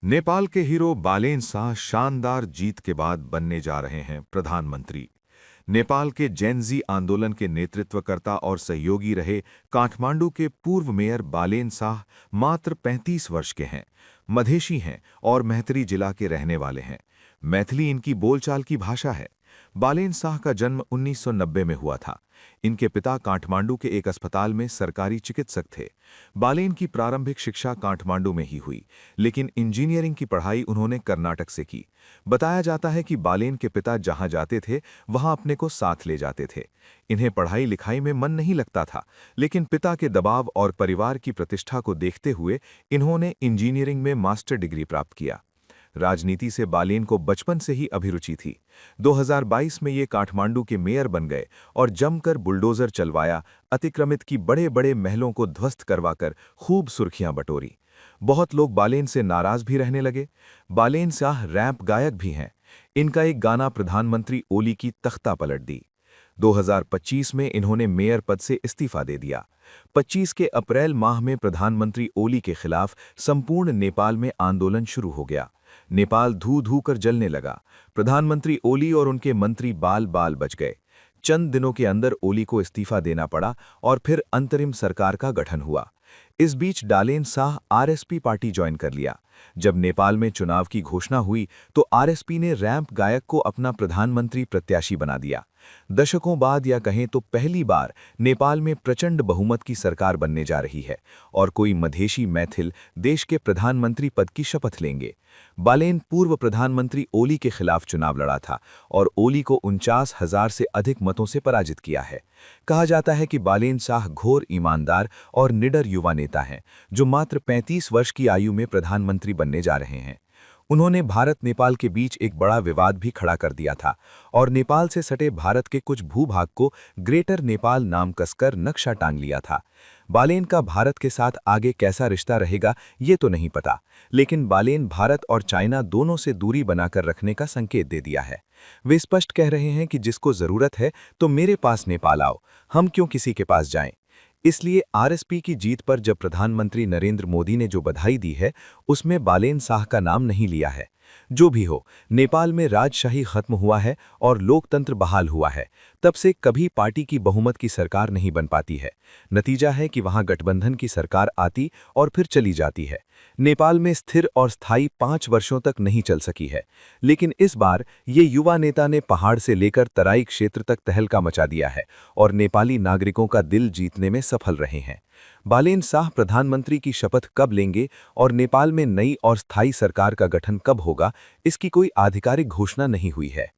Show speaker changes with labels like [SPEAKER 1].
[SPEAKER 1] नेपाल के हीरो बालेन शाह शानदार जीत के बाद बनने जा रहे हैं प्रधानमंत्री। नेपाल के जेनजी आंदोलन के नेतृत्वकर्ता और सहयोगी रहे काठमांडू के पूर्व मेयर बालेन शाह मात्र 35 वर्ष के हैं, मधेशी हैं और मैथिली जिला के रहने वाले हैं। मैथिली इनकी बोलचाल की भाषा है। बालेन शाह का जन्म 1990 में हुआ था। इनके पिता काठमांडू के एक अस्पताल में सरकारी चिकित्सक थे। बालेन की प्रारंभिक शिक्षा काठमांडू में ही हुई, लेकिन इंजीनियरिंग की पढ़ाई उन्होंने कर्नाटक से की। बताया जाता है कि बालेन के पिता जहां जाते थे वहां अपने को साथ ले जाते थे। इन्हें पढ़ाई लिखाई में मन नहीं लगता था, लेकिन पिता के दबाव और परिवार की प्रतिष्ठा को देखते हुए इन्होंने इंजीनियरिंग में मास्टर डिग्री प्राप्त किया। राजनीति से बालेन को बचपन से ही अभिरुचि थी। 2022 में ये काठमांडू के मेयर बन गए और जमकर बुलडोजर चलवाया, अतिक्रमित की बड़े-बड़े महलों को ध्वस्त करवाकर खूब सुर्खियां बटोरी। बहुत लोग बालेन से नाराज भी रहने लगे। बालेन शाह रैप गायक भी हैं। इनका एक गाना प्रधानमंत्री ओली की तख्ता पलट दी। 2025 में इन्होंने मेयर पद से इस्तीफा दे दिया। 25 के अप्रैल माह में प्रधानमंत्री ओली के खिलाफ संपूर्ण नेपाल में आंदोलन शुरू हो गया। नेपाल धू-धू कर जलने लगा। प्रधानमंत्री ओली और उनके मंत्री बाल-बाल बच गए। चंद दिनों के अंदर ओली को इस्तीफा देना पड़ा और फिर अंतरिम सरकार का गठन हुआ। इस बीच Balen Shah RSP party join कर लिया। जब नेपाल में चुनाव की घोषणा हुई तो आरएसपी ने रैंप गायक को अपना प्रधानमंत्री प्रत्याशी बना दिया। दशकों बाद या कहें तो पहली बार नेपाल में प्रचंड बहुमत की सरकार बनने जा रही है और कोई मधेशी मैथिल देश के प्रधानमंत्री पद की शपथ लेंगे। बालेन पूर्व प्रधानमंत्री ओली के खिलाफ चुनाव लड़ा था और ओली को 49,000 से अधिक मतों से पराजित किया है। कहा जाता है कि बालेन शाह घोर ईमानदार और निडर युवा नेता हैं, जो मात्र 35 वर्ष की आयु में प्रधानमंत्री बनने जा रहे हैं। उन्होंने भारत नेपाल के बीच एक बड़ा विवाद भी खड़ा कर दिया था और नेपाल से सटे भारत के कुछ भूभाग को ग्रेटर नेपाल नाम कसकर नक्शा टांग लिया था। बालेन का भारत के साथ आगे कैसा रिश्ता रहेगा ये तो नहीं पता, लेकिन बालेन भारत और चाइना दोनों से दूरी बनाकर रखने का संकेत दे दिया है। वे स्पष्ट कह रहे हैं कि जिसको जरूरत है तो मेरे पास नेपाल आओ, हम क्यों किसी के पास जाएं। इसलिए आरएसपी की जीत पर जब प्रधानमंत्री नरेंद्र मोदी ने जो बधाई दी है, उसमें बालेन शाह का नाम नहीं लिया है। जो भी हो, नेपाल में राजशाही खत्म हुआ है और लोकतंत्र बहाल हुआ है। तब से कभी पार्टी की बहुमत की सरकार नहीं बन पाती है। नतीजा है कि वहां गठबंधन की सरकार आती और फिर चली जाती है। नेपाल में स्थिर और स्थायी 5 वर्षों तक नहीं चल सकी है, लेकिन इस बार ये युवा नेता ने पहाड़ से लेकर तराई क्षेत्र तक तहलका मचा दिया है और नेपाली नागरिकों का दिल जीतने में सफल रहे हैं। बालेन शाह प्रधानमंत्री की शपथ कब लेंगे और नेपाल में नई और स्थायी सरकार का गठन कब होगा, इसकी कोई आधिकारिक घोषणा नहीं हुई है।